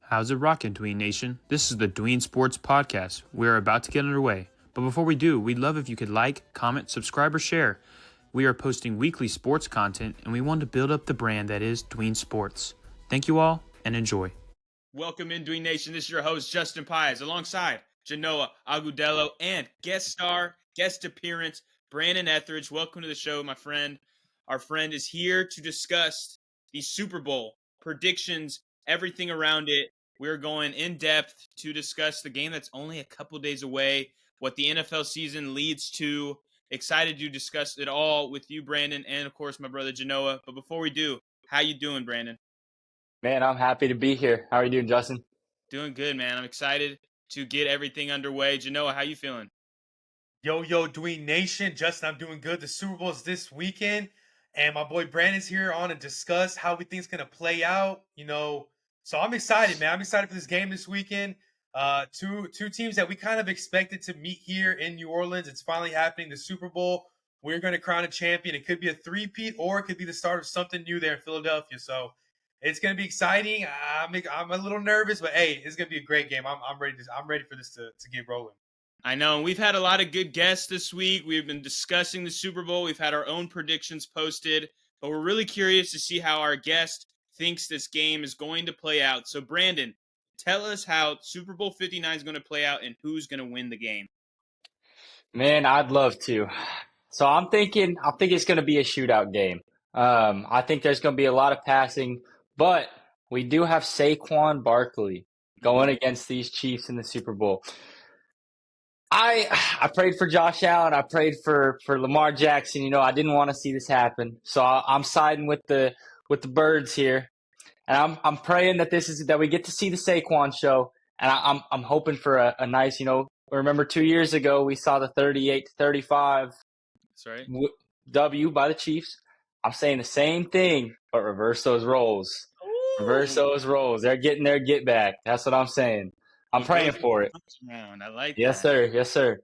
How's it rockin', Dween Nation? This is the Dween Sports Podcast. We're about to get underway. But before we do, we'd love if you could like, comment, subscribe, or share. We are posting weekly sports content, and we want to build up the brand that is Dween Sports. Thank you all, and enjoy. Welcome in, Dween Nation. This is your host, Justin Pies, alongside Genoa Agudelo and guest appearance, Brandon Ethridge. Welcome to the show, my friend. Our friend is here to discuss the Super Bowl predictions, everything around it. We're going in depth to discuss the game that's only a couple days away, what the NFL season leads to. Excited to discuss it all with you, Brandon, and of course my brother Genoa. But before we do, how you doing, Brandon? Man, I'm happy to be here. How are you doing, Justin? Doing good, man. I'm excited to get everything underway. Genoa, how you feeling? Yo, Dween Nation. Justin, I'm doing good. The Super Bowl is this weekend, and my boy Brandon's here on to discuss how we think it's going to play out. So I'm excited, man. I'm excited for this game this weekend. Two teams that we kind of expected to meet here in New Orleans. It's finally happening. The Super Bowl. We're going to crown a champion. It could be a three-peat, or it could be the start of something new there in Philadelphia. So it's going to be exciting. I'm a little nervous, but hey, it's going to be a great game. I'm ready. I'm ready for this to get rolling. I know, and we've had a lot of good guests this week. We've been discussing the Super Bowl. We've had our own predictions posted, but we're really curious to see how our guest thinks this game is going to play out. So, Brandon, tell us how Super Bowl 59 is going to play out and who's going to win the game. Man, I'd love to. So I think it's going to be a shootout game. I think there's going to be a lot of passing, but we do have Saquon Barkley going against these Chiefs in the Super Bowl. I prayed for Josh Allen. I prayed for Lamar Jackson. I didn't want to see this happen. So I'm siding with the birds here. And I'm praying that we get to see the Saquon show. And I'm hoping for a nice, remember 2 years ago we saw the 38-35 That's right. W by the Chiefs. I'm saying the same thing, but reverse those roles. Ooh. Reverse those roles. They're getting their get back. That's what I'm saying. I'm praying for it. I like that. Yes, sir. Yes, sir.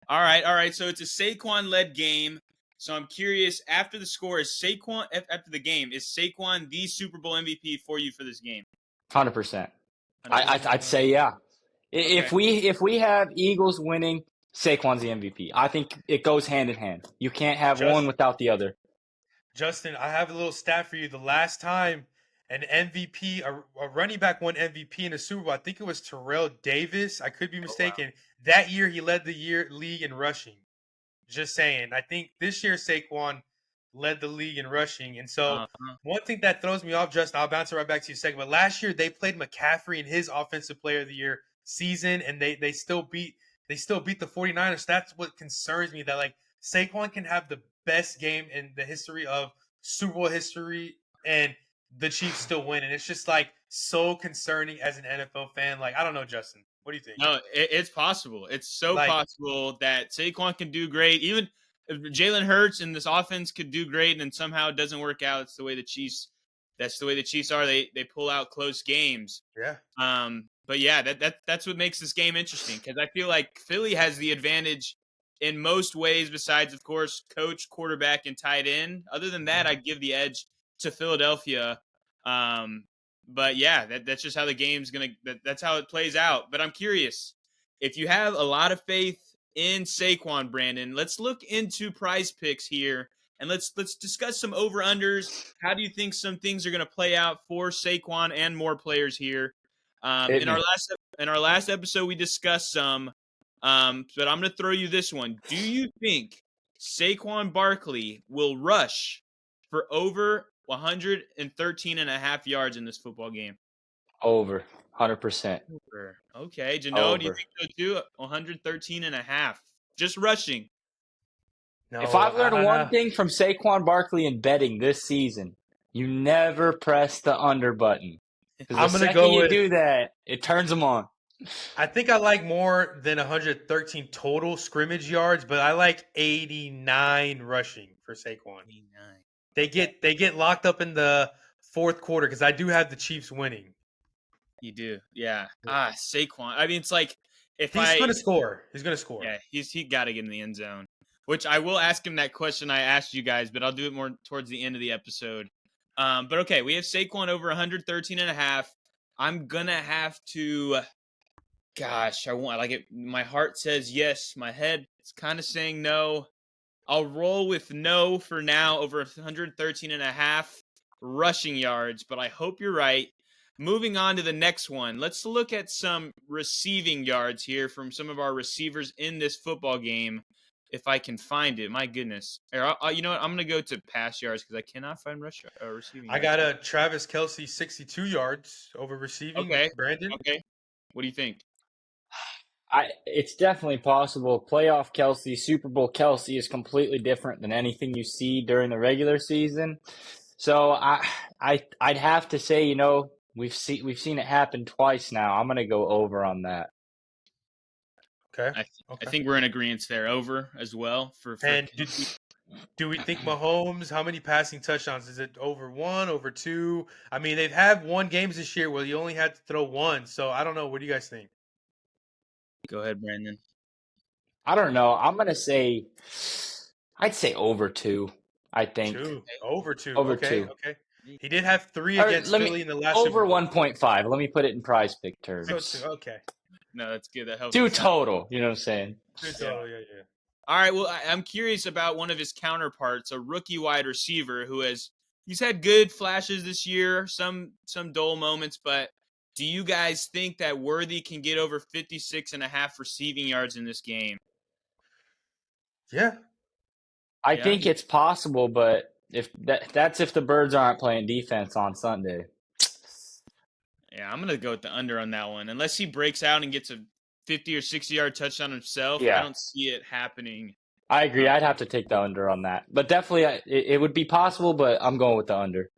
All right. So it's a Saquon-led game. So I'm curious, after the Saquon the Super Bowl MVP for you for this game? 100%. I'd say yeah. Okay. If we have Eagles winning, Saquon's the MVP. I think it goes hand in hand. You can't have one without the other. Justin, I have a little stat for you. The last time an MVP, a running back won MVP in a Super Bowl, I think it was Terrell Davis. I could be mistaken. Oh, wow. That year, he led the league in rushing. Just saying. I think this year, Saquon led the league in rushing. And so one thing that throws me off, Justin, I'll bounce it right back to you in a second. But last year, they played McCaffrey in his Offensive Player of the Year season, and they still beat the 49ers. That's what concerns me, that like Saquon can have the best game in the history of Super Bowl history, and the Chiefs still win. And it's just like so concerning as an NFL fan. Like, I don't know, Justin. What do you think? No, it's possible. It's so possible that Saquon can do great. Even if Jalen Hurts and this offense could do great, and then somehow it doesn't work out. It's the way the Chiefs. That's the way the Chiefs are. They pull out close games. Yeah. But yeah, that's what makes this game interesting, because I feel like Philly has the advantage in most ways, besides, of course, coach, quarterback, and tight end. Other than that, I'd give the edge to Philadelphia. But yeah, that's just how the game's that's how it plays out. But I'm curious, if you have a lot of faith in Saquon, Brandon, let's look into Prize Picks here, and let's discuss some over-unders. How do you think some things are going to play out for Saquon and more players here? In our last episode, we discussed some, but I'm going to throw you this one. Do you think Saquon Barkley will rush for over 113.5 yards in this football game? Over. 100%. Over. Okay. Jano, do you think so too? 113.5. Just rushing. No, if I've learned one thing from Saquon Barkley in betting this season, you never press the under button. I'm going to go with, you do that, it turns them on. I think I like more than 113 total scrimmage yards, but I like 89 rushing for Saquon. 89. They get locked up in the fourth quarter, because I do have the Chiefs winning. You do, yeah. Saquon. I mean, it's like he's going to score. He's going to score. Yeah, he got to get in the end zone. Which I will ask him that question I asked you guys, but I'll do it more towards the end of the episode. But okay, we have Saquon over 113.5. I'm gonna have to. Gosh, I want like it. My heart says yes. My head is kind of saying no. I'll roll with no for now over 113 and a half rushing yards, but I hope you're right. Moving on to the next one. Let's look at some receiving yards here from some of our receivers in this football game. If I can find it, my goodness. Or you know what? I'm gonna go to pass yards because I cannot find receiving I yards. got a Travis Kelsey 62 yards over receiving. Okay, Brandon, okay. What do you think? It's definitely possible. Playoff Kelsey, Super Bowl Kelsey is completely different than anything you see during the regular season. So I'd have to say, we've seen it happen twice now. I'm gonna go over on that. okay, I okay. think we're in agreement there. Over as well for And do we think Mahomes? How many passing touchdowns is it? Over one, over two? I mean, they've had won games this year where you only had to throw one. So I don't know. What do you guys think? Go ahead, Brandon. I don't know. I'd say over two. I think Two, over two. over Okay, two, okay. He did have three or against let me Philly in the last Super over Bowl. 1.5. Let me put it in prize pick So two. terms. Okay, No, that's good. That helps Two us out. total. You know what I'm saying? two Yeah. total. Yeah, yeah. All right. Well, I'm curious about one of his counterparts, a rookie wide receiver he's had good flashes this year, some dull moments, but do you guys think that Worthy can get over 56 and a half receiving yards in this game? Yeah, I Yeah. think it's possible, but that's if the Birds aren't playing defense on Sunday. Yeah, I'm going to go with the under on that one. Unless he breaks out and gets a 50 or 60-yard touchdown himself, I Yeah, don't see it happening. I agree. Uh, I'd have to take the under on that, but definitely it would be possible. But I'm going with the under.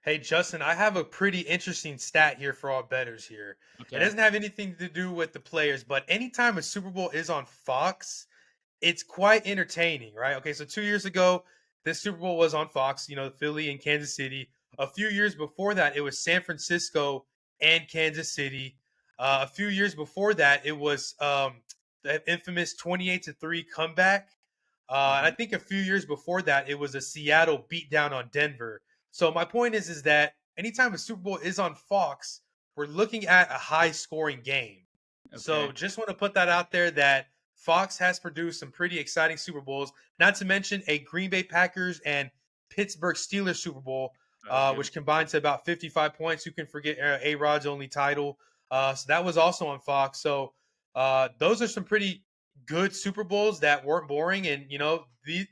Hey, Justin, I have a pretty interesting stat here for all bettors here. It okay. doesn't have anything to do with the players, but anytime a Super Bowl is on Fox, it's quite entertaining, right? Okay, so 2 years ago, this Super Bowl was on Fox, Philly and Kansas City. A few years before that, it was San Francisco and Kansas City. A few years before that, it was the infamous 28-3 comeback. And I Mhm. think a few years before that, it was a Seattle beatdown on Denver. So my point is that anytime a Super Bowl is on Fox, we're looking at a high scoring game. So Okay. just want to put that out there that Fox has produced some pretty exciting Super Bowls, not to mention a Green Bay Packers and Pittsburgh Steelers Super Bowl, That was good. which combined to about 55 points. Who can forget A-Rod's only title? So that was also on Fox. So those are some pretty good Super Bowls that weren't boring. And,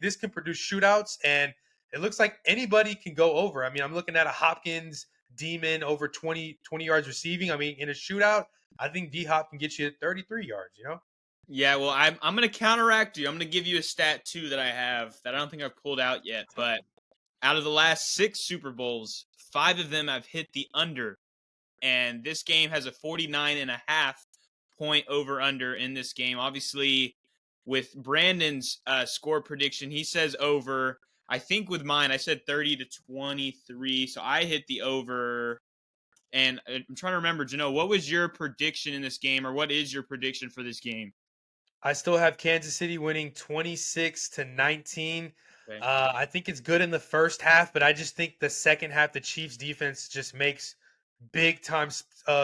this can produce shootouts. And it looks like anybody can go over. I mean, I'm looking at a Hopkins Demon over 20 yards receiving. I mean, in a shootout, I think D Hop can get you 33 yards. Yeah, well, I'm going to counteract you. I'm going to give you a stat too that I have that I don't think I've pulled out yet. But out of the last 6 Super Bowls, 5 of them have hit the under, and this game has a 49.5 point over under in this game. Obviously, with Brandon's score prediction, he says over. I think with mine, I said 30-23, so I hit the over. And I'm trying to remember, Jano, what was your prediction in this game, or what is your prediction for this game? I still have Kansas City winning 26-19. Okay. I think it's good in the first half, but I just think the second half, the Chiefs defense just makes big time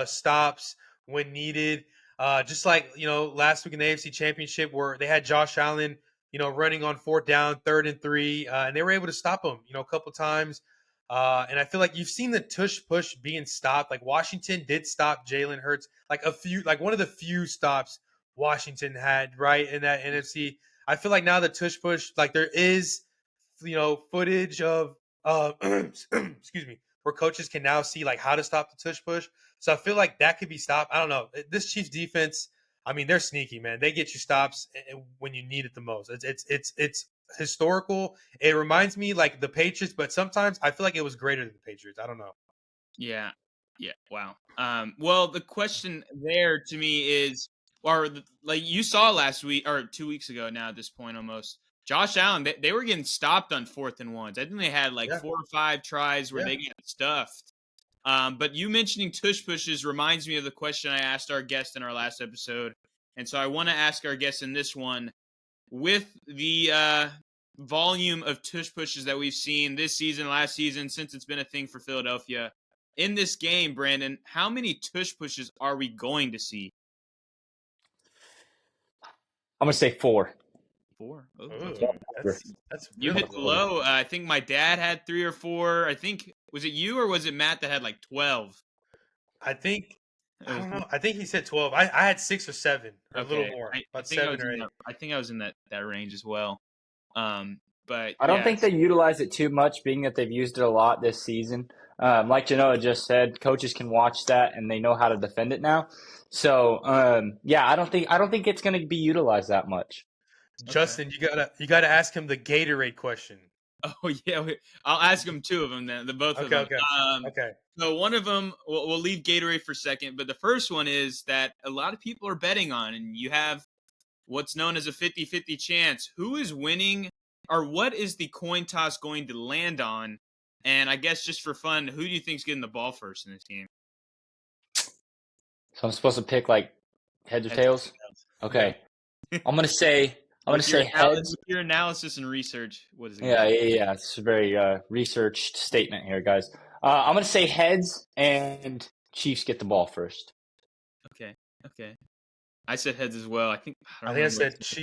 stops when needed. Just like, last week in the AFC Championship where they had Josh Allen, running on fourth down, 3rd and 3, and they were able to stop him, a couple times. And I feel like you've seen the tush push being stopped. Like Washington did stop Jalen Hurts, like one of the few stops Washington had, right, in that NFC. I feel like now the tush push, like there is, footage of, excuse me, where coaches can now see like how to stop the tush push. So I feel like that could be stopped. I don't know. This Chiefs defense, I mean, they're sneaky, man. They get you stops when you need it the most. It's historical. It reminds me like the Patriots, but sometimes I feel like it was greater than the Patriots. I don't know. Yeah. Yeah. Wow. Well, the question there to me is, like you saw last week or 2 weeks ago now at this point almost, Josh Allen, they were getting stopped on 4th and 1s. I think they had like Yeah, 4 or 5 tries where yeah. they get stuffed. But you mentioning tush pushes reminds me of the question I asked our guest in our last episode. And so I want to ask our guest in this one, with the volume of tush pushes that we've seen this season, last season, since it's been a thing for Philadelphia, in this game, Brandon, how many tush pushes are we going to see? I'm gonna say 4. 4. Oh, Ooh, that's you really hit the low. low. I think my dad had 3 or 4. I think was it you or was it Matt that had like 12? I think It I was don't know. I think he said 12. I had 6 or 7 or a little okay. more, I about think I 7 was or in 8. that. I think I was in that range as well. But I don't think yes, they utilize it too much, being that they've used it a lot this season. Like Genoa just said, coaches can watch that and they know how to defend it now. So yeah, I don't think it's going to be utilized that much. okay. Justin, you gotta ask him the Gatorade question. Oh yeah, I'll ask them 2 of them then, the both of Okay, them. okay, okay. So one of them, we'll leave Gatorade for a second, but the first one is that a lot of people are betting on, and you have what's known as a 50-50 chance. Who is winning, or what is the coin toss going to land on? And I guess just for fun, who do you think's getting the ball first in this game? So I'm supposed to pick like heads or Heads tails. or tails? Okay, I'm gonna say heads. With your analysis and research, what is it going to Yeah, be? yeah, yeah. It's a very researched statement here, guys. I'm gonna say heads, and Chiefs get the ball first. Okay, okay. I said heads as well. I I don't think I remember.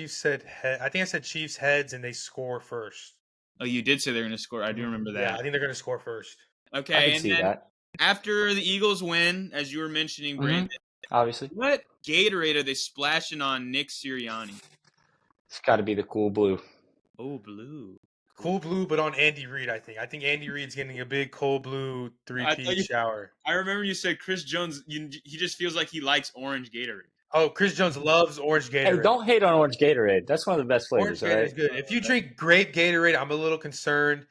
said I think I said Chiefs heads and they score first. Oh, you did say they're going to score. I do remember Yeah, that. I think they're gonna score first. I Okay, could and see then that. after the Eagles win, as you were mentioning, Brandon, Obviously, what Gatorade are they splashing on Nick Sirianni? it's got to be the cool blue. Oh, blue. Cool blue, but on Andy Reid, I think. I think Andy Reid's getting a big cold blue I thought three-peat you. shower. I remember you said Chris Jones. He just feels like he likes orange Gatorade. Oh, Chris Jones loves orange Hey, Gatorade. don't hate on orange Gatorade. That's one of the best Orange flavors. All Gatorade right. is good. If you drink grape Gatorade, I'm a little concerned.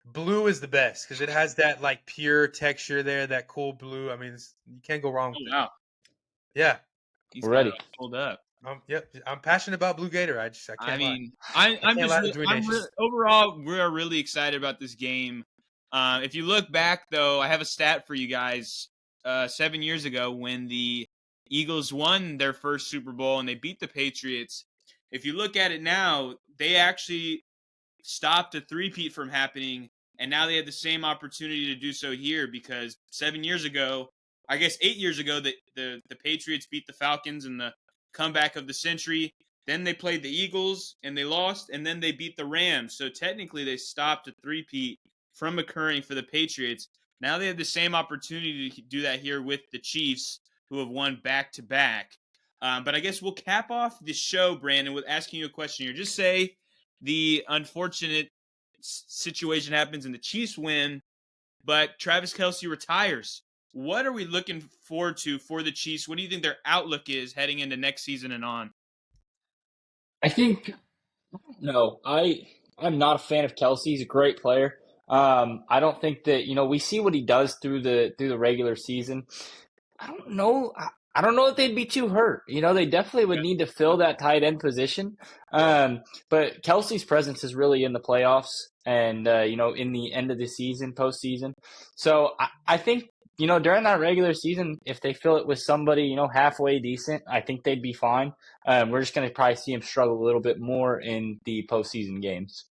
Blue is the best because it has that like pure texture there, that cool blue. I mean, you can't go wrong Oh with it. wow, Yeah. he's We're got it ready. all pulled up. Yep. I'm passionate about blue Gatorade. I I can't lie. mean, I I'm can't just lie to really, Dween Nation. overall we're really excited about this game. If you look back though, I have a stat for you guys. 7 years ago, when the Eagles won their first Super Bowl and they beat the Patriots, if you look at it now, they actually stopped a three-peat from happening, and now they had the same opportunity to do so here because 7 years ago, I guess 8 years ago, the Patriots beat the Falcons in the comeback of the century. Then they played the Eagles and they lost, and then they beat the Rams. So technically, they stopped a three-peat from occurring for the Patriots. Now they have the same opportunity to do that here with the Chiefs, who have won back to back. But I guess we'll cap off the show, Brandon, with asking you a question here. Just say the unfortunate situation happens and the Chiefs win, but Travis Kelce retires. What are we looking forward to for the Chiefs? What do you think their outlook is heading into next season and on? I think no. I'm not a fan of Kelsey. He's a great player. I don't think that we see what he does through the regular season. I don't know. I don't know if they'd be too hurt. They definitely would need to fill that tight end position. But Kelsey's presence is really in the playoffs and, in the end of the season, postseason. So I think, during that regular season, if they fill it with somebody, halfway decent, I think they'd be fine. We're just going to probably see him struggle a little bit more in the postseason games.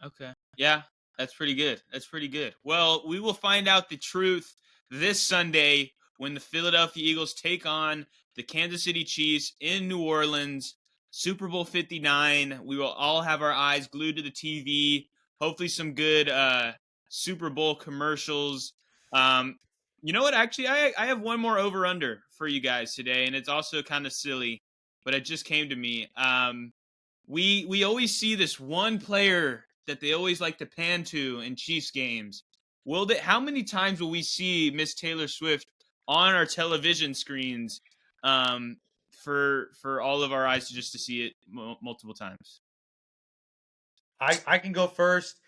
Okay. Yeah, that's pretty good. That's pretty good. Well, we will find out the truth this Sunday when the Philadelphia Eagles take on the Kansas City Chiefs in New Orleans, Super Bowl 59. We will all have our eyes glued to the TV. Hopefully, some good Super Bowl commercials. You know what? Actually, I have one more over under for you guys today, and it's also kind of silly, but it just came to me. We always see this one player that they always like to pan to in Chiefs games. How many times will we see Miss Taylor Swift on our television screens um, for all of our eyes to see it multiple times? I can go first.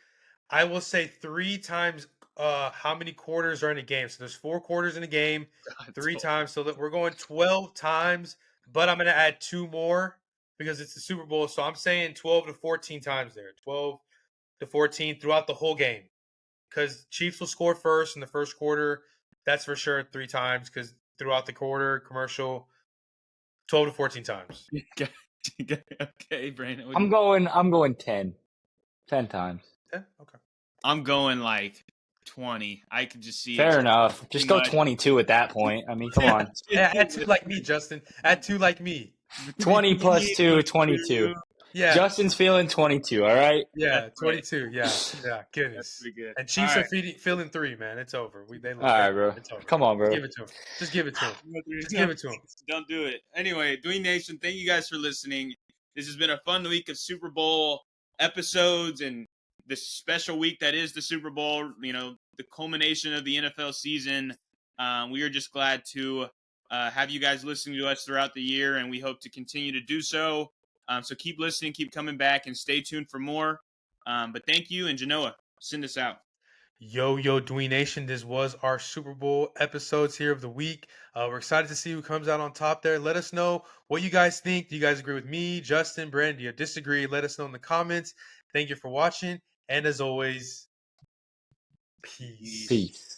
I will say 3 times how many quarters are in a game. So there's 4 quarters in a game, 3 times. So that we're going 12 times, but I'm going to add 2 more because it's the Super Bowl. So I'm saying 12 to 14 times there. 12 to 14 throughout the whole game. Because Chiefs will score first in the first quarter. That's for sure 3 times because throughout the quarter, commercial, 12 to 14 times. Okay, Brandon. I'm going 10 times. Yeah, okay. I'm going like 20. I could just see Fair it. enough. Just Too go much. 22 at that point. I mean, come on. Add 2 like me, Justin. Add 2 like me. 20 plus 2, 22. 22. Yeah. Justin's feeling 22, all right? Yeah, That's right. 22. Yeah. Yeah. That's Goodness. pretty good. And All Chiefs right. are feeling 3, man. It's over. All right, bro. It's over. Come on, Just bro. give it to him. Just give it to him. Just No, give it to him. Don't do it. Anyway, Dween Nation, thank you guys for listening. This has been a fun week of Super Bowl episodes and this special week that is the Super Bowl, the culmination of the NFL season. We are just glad to have you guys listening to us throughout the year, and we hope to continue to do so. So keep listening, keep coming back, and stay tuned for more. But thank you, and Genoa, send us out. Yo, Dween Nation. This was our Super Bowl episodes here of the week. We're excited to see who comes out on top there. Let us know what you guys think. Do you guys agree with me, Justin, Brandon? Do you disagree? Let us know in the comments. Thank you for watching. And as always, peace. Peace.